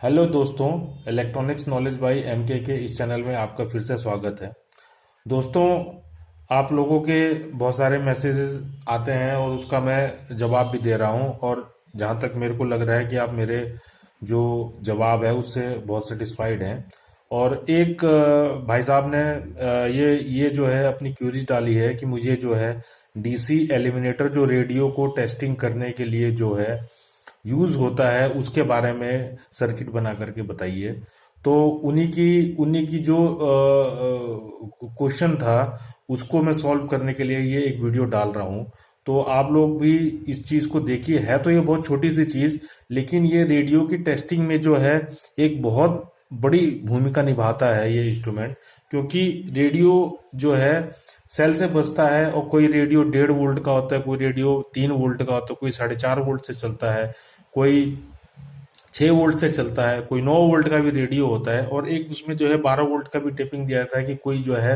Hello दोस्तों, electronics knowledge by MK के इस चैनल में आपका फिर से स्वागत है। दोस्तों, आप लोगों के बहुत सारे मैसेजेस आते हैं और उसका मैं जवाब भी दे रहा हूं। और जहां तक मेरे को लग रहा है कि आप मेरे जो जवाब है उससे बहुत सेटिस्फाइड हैं। और एक भाई साहब ने ये जो है अपनी क्यूरीज डाली है कि मुझे जो है डीसी एलिमिनेटर जो रेडियो को टेस्टिंग करने के लिए जो है यूज होता है उसके बारे में सर्किट बना करके बताइए। तो उन्हीं की जो क्वेश्चन था उसको मैं सॉल्व करने के लिए ये एक वीडियो डाल रहा हूँ। तो आप लोग भी इस चीज को देखिए। है तो ये बहुत छोटी सी चीज, लेकिन ये रेडियो की टेस्टिंग में जो है एक बहुत बड़ी भूमिका निभाता है ये इंस्ट्रूमेंट। क्योंकि रेडियो जो है सेल से बचता है, और कोई रेडियो 1.5 वोल्ट का होता है, कोई रेडियो 3 वोल्ट का होता है, कोई 4.5 वोल्ट से चलता है, कोई 6 वोल्ट से चलता है, कोई 9 वोल्ट का भी रेडियो होता है। और एक उसमें जो है 12 वोल्ट का भी टेपिंग दिया जाता है कि कोई जो है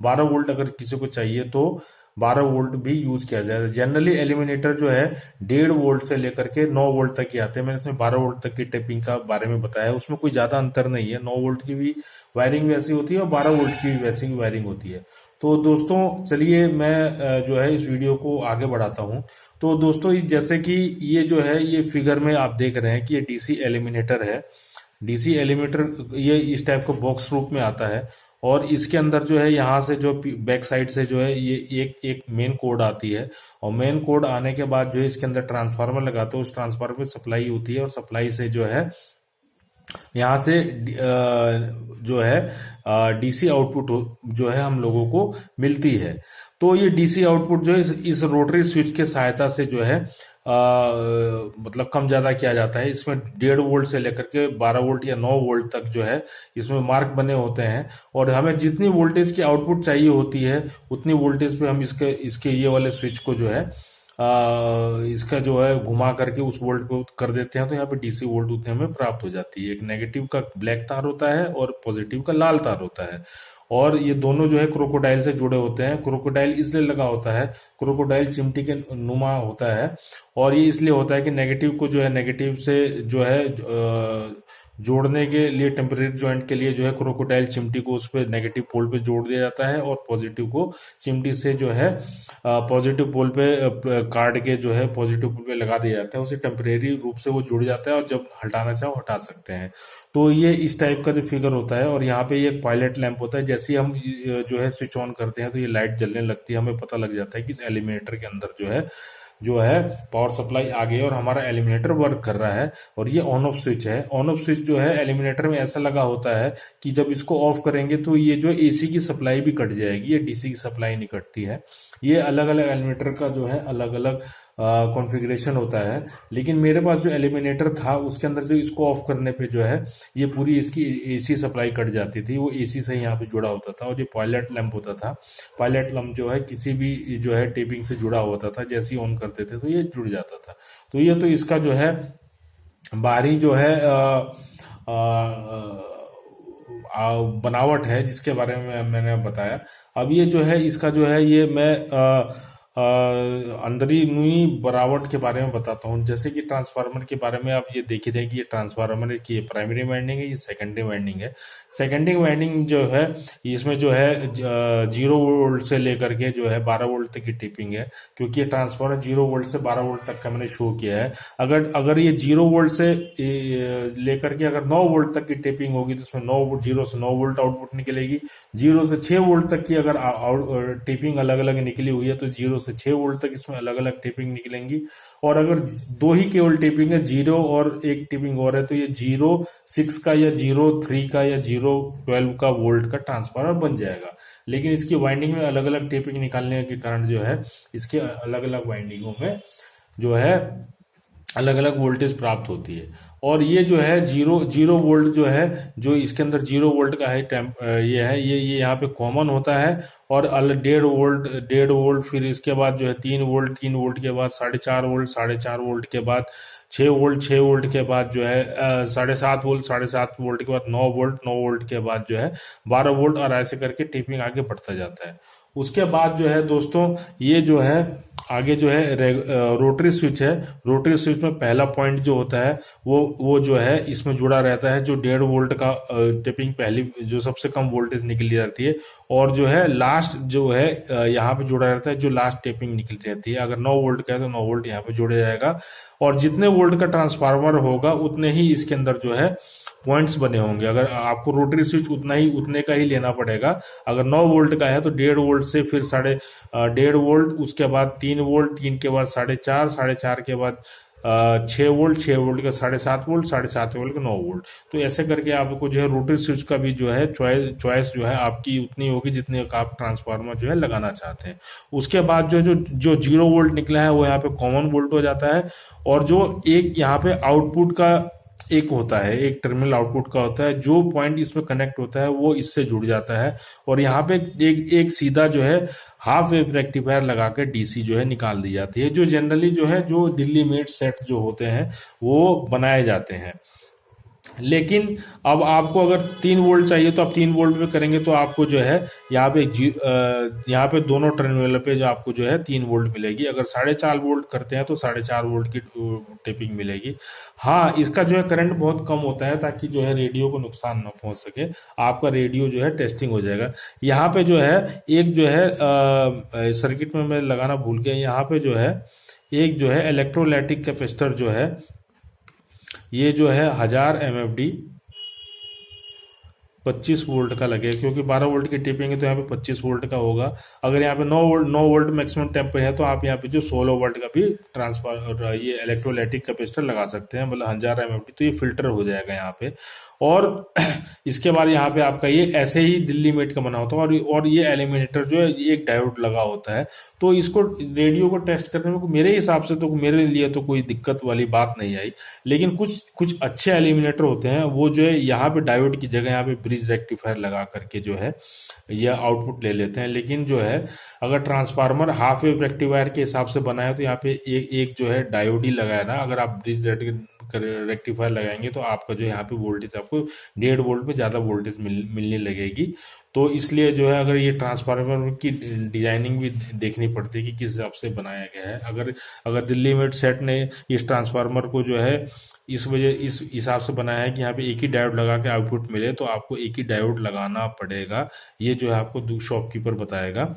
12 वोल्ट अगर किसी को चाहिए तो 12 वोल्ट भी यूज किया जाए। जनरली एलिमिनेटर जो है 1.5 वोल्ट से लेकर के 9 वोल्ट तक की आते हैं। मैंने इसमें 12 वोल्ट तक की टेपिंग का बारे में बताया, उसमें कोई ज्यादा अंतर नहीं है। 9 वोल्ट की भी वायरिंग वैसी होती है और 12 वोल्ट की भी वैसी वायरिंग होती है। तो दोस्तों चलिए मैं जो है इस वीडियो को आगे बढ़ाता हूँ। तो दोस्तों जैसे कि ये जो है ये फिगर में आप देख रहे हैं कि ये डीसी एलिमिनेटर है। डीसी एलिमिनेटर ये इस टाइप का बॉक्स रूप में आता है। और इसके अंदर जो है यहाँ से जो बैक साइड से जो है ये एक एक मेन कोड आती है। और मेन कोड आने के बाद जो है इसके अंदर ट्रांसफार्मर लगाते हैं, उस ट्रांसफार्मर में सप्लाई होती है, और सप्लाई से जो है यहाँ से जो है डीसी आउटपुट जो है हम लोगों को मिलती है। तो ये डीसी आउटपुट जो है इस रोटरी स्विच के सहायता से जो है मतलब कम ज्यादा किया जाता है। इसमें 1.5 वोल्ट से लेकर के 12 वोल्ट या 9 वोल्ट तक जो है इसमें मार्क बने होते हैं। और हमें जितनी वोल्टेज की आउटपुट चाहिए होती है उतनी वोल्टेज पे हम इसके इसके ये वाले स्विच को जो है इसका जो है घुमा करके उस वोल्ट पे कर देते हैं। तो यहाँ पे डीसी वोल्ट उतने हमें प्राप्त हो जाती है। एक नेगेटिव का ब्लैक तार होता है और पॉजिटिव का लाल तार होता है। और ये दोनों जो है क्रोकोडाइल से जुड़े होते हैं। क्रोकोडाइल इसलिए लगा होता है, क्रोकोडाइल चिमटी के नुमा होता है। और ये इसलिए होता है कि नेगेटिव को जो है नेगेटिव से जो है जोड़ने के लिए टेम्परेरी जॉइंट के लिए जो है क्रोकोडाइल चिमटी को उस पर नेगेटिव पोल पे जोड़ दिया जाता है, और पॉजिटिव को चिमटी से जो है पॉजिटिव पोल पे काट के जो है पॉजिटिव पोल पे लगा दिया जाता है। उसे टेम्परेरी रूप से वो जुड़ जाता है और जब हटाना चाहो हटा सकते हैं। तो ये इस टाइप का जो फिगर होता है। और यहाँ पे ये एक पायलट लैंप होता है। जैसे ही हम जो है स्विच ऑन करते हैं तो ये लाइट जलने लगती है। हमें पता लग जाता है कि इस एलिमिनेटर के अंदर जो है पावर सप्लाई आ गई है और हमारा एलिमिनेटर वर्क कर रहा है। और ये ऑन ऑफ स्विच है। ऑन ऑफ स्विच जो है एलिमिनेटर में ऐसा लगा होता है कि जब इसको ऑफ करेंगे तो ये जो एसी की सप्लाई भी कट जाएगी, ये डीसी की सप्लाई नहीं कटती है। ये अलग अलग एलिमिनेटर का जो है अलग अलग कॉन्फ़िगरेशन होता है। लेकिन मेरे पास जो एलिमिनेटर था उसके अंदर जो इसको ऑफ करने पे जो है ये पूरी इसकी एसी सप्लाई कट जाती थी। वो एसी से यहाँ पे जुड़ा होता था। और ये पायलट लैंप होता था। पायलट लैंप जो है किसी भी जो है टेपिंग से जुड़ा होता था, जैसे ही ऑन करते थे तो ये जुड़ जाता था। तो ये तो इसका जो है बाहरी जो है बनावट है जिसके बारे में मैंने बताया। अब ये जो है इसका जो है ये मैं अंदरूनी बनावट के बारे में बताता हूँ। जैसे कि ट्रांसफार्मर के बारे में आप ये देख ही रहे कि ये ट्रांसफार्मर है कि ये प्राइमरी वाइंडिंग है, ये सेकेंडरी वाइंडिंग है। सेकेंडरी वाइंडिंग जो है इसमें जो है 0 वोल्ट से लेकर के जो है 12 वोल्ट तक की टिपिंग है। क्योंकि ये ट्रांसफार्मर 0 वोल्ट से 12 वोल्ट तक का मैंने शो किया है। अगर अगर ये 0 वोल्ट से लेकर के अगर 9 वोल्ट तक की टिपिंग होगी तो उसमें 0 से 9 वोल्ट आउटपुट निकलेगी। 0 से 6 वोल्ट तक की अगर टिपिंग अलग अलग निकली हुई है तो 0 से 6 वोल्ट तक इसमें अलग अलग टिपिंग निकलेंगी। और अगर दो ही केवल टिपिंग है, 0 और एक टिपिंग और है, तो ये 0.6 का या 0.3 का या 0.12 का वोल्ट का ट्रांसफार्मर बन जाएगा। लेकिन इसकी वाइंडिंग में अलग अलग टिपिंग निकालने के कारण जो है इसके अलग अलग वाइंडिंगों में जो है अलग अलग वोल्टेज प्राप्त होती है। और ये जो है जीरो जीरो वोल्ट जो है जो इसके अंदर 0 वोल्ट का है ये है ये यहाँ पे कॉमन होता है। और 1.5 वोल्ट फिर इसके बाद जो है 3 वोल्ट, 3 वोल्ट के बाद 4.5 वोल्ट, 4.5 वोल्ट के बाद 6 वोल्ट, 6 वोल्ट के बाद जो है 7.5 वोल्ट, 7.5 वोल्ट के बाद 9 वोल्ट, 9 वोल्ट के बाद जो है 12 वोल्ट, और ऐसे करके टिपिंग आगे बढ़ता जाता है। उसके बाद जो है दोस्तों, ये जो है आगे जो है रोटरी स्विच है। रोटरी स्विच में पहला पॉइंट जो होता है वो जो है इसमें जुड़ा रहता है, जो 1.5 वोल्ट का टेपिंग पहली जो सबसे कम वोल्टेज निकली जाती है, और जो है लास्ट जो है यहाँ पे जुड़ा रहता है जो लास्ट टेपिंग निकली रहती है। अगर 9 वोल्ट का है तो 9 वोल्ट यहाँ पे जोड़ा जाएगा, और जितने वोल्ट का ट्रांसफार्मर होगा उतने ही इसके अंदर जो है पॉइंट्स बने होंगे। अगर आपको रोटरी स्विच उतने का ही लेना पड़ेगा। अगर 9 वोल्ट का है तो 1.5 वोल्ट से फिर 1.5 वोल्ट, उसके बाद 3 वोल्ट, 3 के बाद 4.5, 4.5 के बाद 6 वोल्ट, 6 वोल्ट का 7.5 वोल्ट, 7.5 वोल्ट का 9 वोल्ट। तो ऐसे करके आपको जो है रोटरी स्विच का भी जो है चॉइस जो है आपकी उतनी होगी जितने का आप ट्रांसफार्मर जो है लगाना चाहते हैं। उसके बाद जो जो जो 0 वोल्ट निकला है वो यहाँ पे कॉमन वोल्ट हो जाता है, और जो एक यहाँ पे आउटपुट का एक होता है, एक टर्मिनल आउटपुट का होता है, जो पॉइंट इसमें कनेक्ट होता है वो इससे जुड़ जाता है, और यहाँ पे एक सीधा जो है हाफ वेव रेक्टिफायर लगा के डीसी जो है निकाल दी जाती है, जो जनरली जो है जो दिल्ली मेट सेट जो होते हैं वो बनाए जाते हैं। लेकिन अब आपको अगर 3 वोल्ट चाहिए तो आप 3 वोल्ट में करेंगे तो आपको जो है यहाँ पे दोनों टर्मिनल पे जो आपको जो है 3 वोल्ट मिलेगी। अगर 4.5 वोल्ट करते हैं तो 4.5 वोल्ट की टेपिंग मिलेगी। हाँ, इसका जो है करंट बहुत कम होता है ताकि जो है रेडियो को नुकसान न पहुंच सके, आपका रेडियो जो है टेस्टिंग हो जाएगा। यहाँ पे जो है एक जो है सर्किट में मैं लगाना भूल गया, यहाँ पे जो है एक जो है इलेक्ट्रोलाइटिक कैपेसिटर जो है, ये जो है 1000 MFD 25 वोल्ट का लगे, क्योंकि 12 वोल्ट की टिपिंग है तो यहाँ पे 25 वोल्ट का होगा। अगर यहाँ पे 9 वोल्ट मैक्सिमम टेम्पर है तो आप यहाँ पे जो 16 वोल्ट का भी ट्रांसफर ये इलेक्ट्रोलाइटिक कैपेसिटर लगा सकते हैं, मतलब 1000 MFD, तो ये फिल्टर हो जाएगा यहाँ पे। और इसके बाद यहाँ पे आपका ये ऐसे ही दिल्ली मेट का बना होता है, और ये एलिमिनेटर जो है ये एक डायोड लगा होता है। तो इसको रेडियो को टेस्ट करने में मेरे हिसाब से तो मेरे लिए तो कोई दिक्कत वाली बात नहीं आई। लेकिन कुछ कुछ अच्छे एलिमिनेटर होते हैं वो जो है यहाँ पे डायोड की जगह यहाँ पे ब्रिज रेक्टिफायर लगा करके जो है यह आउटपुट ले लेते हैं। लेकिन जो है अगर ट्रांसफार्मर हाफ वेव रेक्टिफायर के हिसाब से बना है तो यहाँ पे एक जो है डायोड ही लगाया ना। अगर आप ब्रिज रेक्टिफायर लगाएंगे तो आपका जो यहाँ पे वोल्टेज आपको 1.5 वोल्ट में ज्यादा वोल्टेज मिलने लगेगी। तो इसलिए जो है अगर ये ट्रांसफार्मर की डिजाइनिंग भी देखनी पड़ती है कि किस हिसाब से बनाया गया है। अगर दिल्ली मेट सेट ने इस ट्रांसफार्मर को जो है इस हिसाब से बनाया है कि यहाँ पे एक ही डायोड लगा के आउटपुट मिले, तो आपको एक ही डायोड लगाना पड़ेगा। ये जो है आपको शॉपकीपर बताएगा,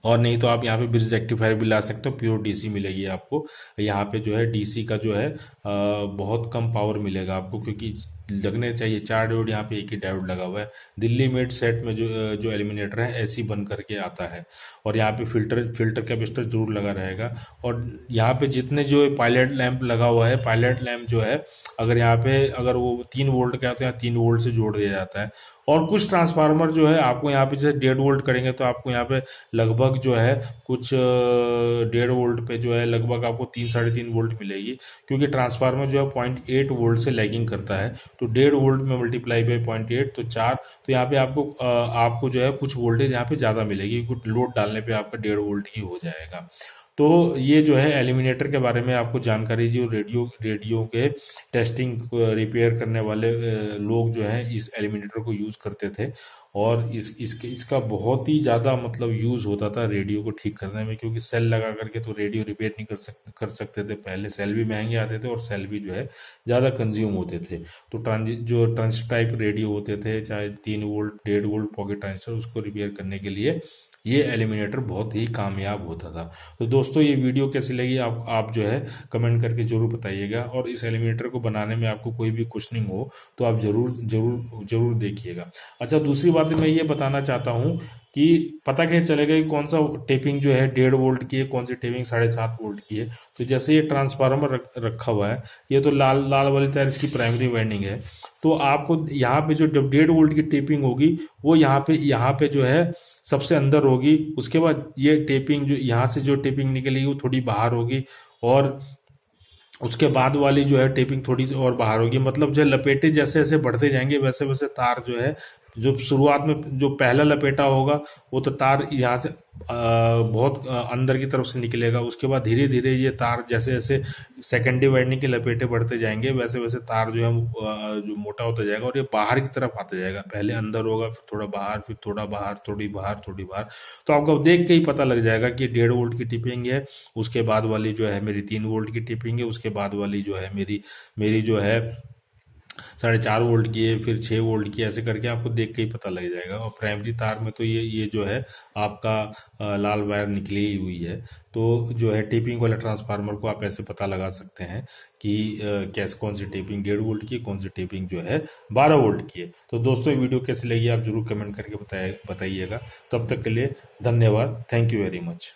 और नहीं तो आप यहाँ पे ब्रिज रेक्टिफायर भी ला सकते हो, प्योर डीसी मिलेगी आपको। यहाँ पे जो है डीसी का जो है बहुत कम पावर मिलेगा आपको, क्योंकि लगने चाहिए 4 डायोड, यहाँ पे एक ही डायोड लगा हुआ है। दिल्ली मेट सेट में जो एलिमिनेटर है ऐसी बन करके आता है, और यहाँ पे फिल्टर कैपेसिटर जरूर लगा रहेगा। और यहाँ पे जितने जो पायलट लैंप लगा हुआ है, पायलट लैंप जो है अगर यहाँ पे अगर वो 3 वोल्ट का है तो यहाँ 3 वोल्ट से जोड़ दिया जाता है। और कुछ ट्रांसफार्मर जो है आपको यहाँ पे जैसे 1.5 वोल्ट करेंगे तो आपको यहाँ पे लगभग जो है कुछ 1.5 वोल्ट पे जो है लगभग आपको 3-3.5 वोल्ट मिलेगी, क्योंकि ट्रांसफार्मर जो है 0.8 वोल्ट से लैगिंग करता है। तो 1.5 वोल्ट में मल्टीप्लाई बाई 0.8 तो 4, तो यहाँ पे आपको जो है कुछ वोल्टेज यहाँ पे ज्यादा मिलेगी, कुछ लोड डालने पे आपका 1.5 वोल्ट ही हो जाएगा। तो ये जो है एलिमिनेटर के बारे में आपको जानकारी, जो रेडियो के टेस्टिंग रिपेयर करने वाले लोग जो हैं इस एलिमिनेटर को यूज करते थे, और इसका बहुत ही ज्यादा मतलब यूज होता था रेडियो को ठीक करने में, क्योंकि सेल लगा करके तो रेडियो रिपेयर नहीं कर सकते थे। पहले सेल भी महंगे आते थे और सेल भी जो है ज्यादा कंज्यूम होते थे। तो जो ट्रांजिस्टर टाइप रेडियो होते थे, चाहे 3 वोल्ट 1.5 वोल्ट पॉकेट ट्रांजिस्टर, उसको रिपेयर करने के लिए ये एलिमिनेटर बहुत ही कामयाब होता था। तो दोस्तों ये वीडियो कैसी लगी आप जो है कमेंट करके जरूर बताइएगा, और इस एलिमिनेटर को बनाने में आपको कोई भी क्वेश्चनिंग हो तो आप जरूर देखिएगा। अच्छा, दूसरी बात मैं ये बताना चाहता हूँ कि पता कैसे चलेगा कि कौन सा टेपिंग जो है 1.5 वोल्ट की है, कौन सी टेपिंग 7.5 वोल्ट की है। तो जैसे ये ट्रांसफार्मर रखा हुआ है, ये तो लाल वाली तार इसकी प्राइमरी वाइंडिंग है। तो आपको यहाँ पे जो जब 1.5 वोल्ट की टेपिंग होगी वो यहाँ पे जो है सबसे अंदर होगी। उसके बाद ये टेपिंग जो यहाँ से जो टेपिंग निकलेगी वो थोड़ी बाहर होगी, और उसके बाद वाली जो है टेपिंग थोड़ी और बाहर होगी। मतलब जो लपेटे जैसे जैसे बढ़ते जाएंगे वैसे वैसे तार जो है जो शुरुआत में जो पहला लपेटा होगा वो तो तार यहाँ से बहुत अंदर की तरफ से निकलेगा। उसके बाद धीरे धीरे ये तार जैसे जैसे सेकेंडरी वाइंडिंग के लपेटे बढ़ते जाएंगे वैसे वैसे तार जो है जो मोटा होता जाएगा और ये बाहर की तरफ आता जाएगा। पहले अंदर होगा, फिर थोड़ा बाहर, फिर थोड़ा बाहर, थोड़ी बाहर, थोड़ी बाहर। तो आपको देख के ही पता लग जाएगा कि 1.5 वोल्ट की टिपिंग है, उसके बाद वाली जो है मेरी 3 वोल्ट की टिपिंग है, उसके बाद वाली जो है मेरी मेरी जो है 4.5 वोल्ट की है, फिर 6 वोल्ट की, ऐसे करके आपको देख के ही पता लग जाएगा। और प्राइमरी तार में तो ये जो है आपका लाल वायर निकली ही हुई है। तो जो है टेपिंग वाला ट्रांसफार्मर को आप ऐसे पता लगा सकते हैं कि कैसे कौन सी टेपिंग 1.5 वोल्ट की है, कौन सी टेपिंग जो है 12 वोल्ट की है। तो दोस्तों ये वीडियो कैसी लगी आप जरूर कमेंट करके बताइएगा। तब तक के लिए धन्यवाद। Thank you very much.